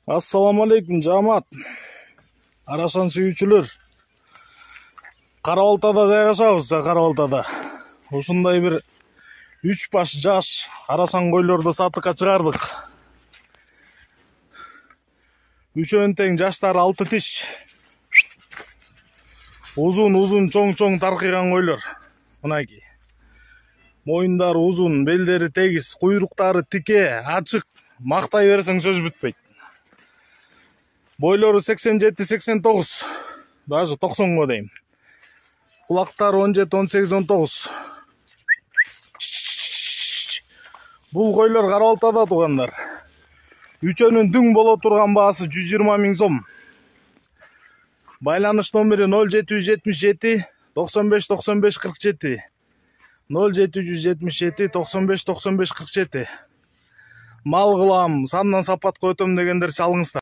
Assalamu alaikum жамаат. Арасан сүйүүчүлөр. Кара Балтада жайгашабыз, Кара Балтада. Ушундай бир 3 баш жаш арасан койлорду сатыкка чыгардык. Үчөөнүн тең жаштары 6 тиш. Узун чоң таркыган койлор. Мынакей. Моюндары узун, белдери тегиз, куйруктары тике, ачык. Мактай берсең сөз бүтпөйт. Бойлору 87-89, даже 90 дейм. Кулактары 17-18-19. Бул койлор Кара Балтада тугандар. Үчөөнүн дүң боло турган баасы 120 000 сом. Байланыш номери 0777 95 95 47. 0777 95 95 47. Мал кылам, сандан сапатка өтөм дегендер чалыңыздар.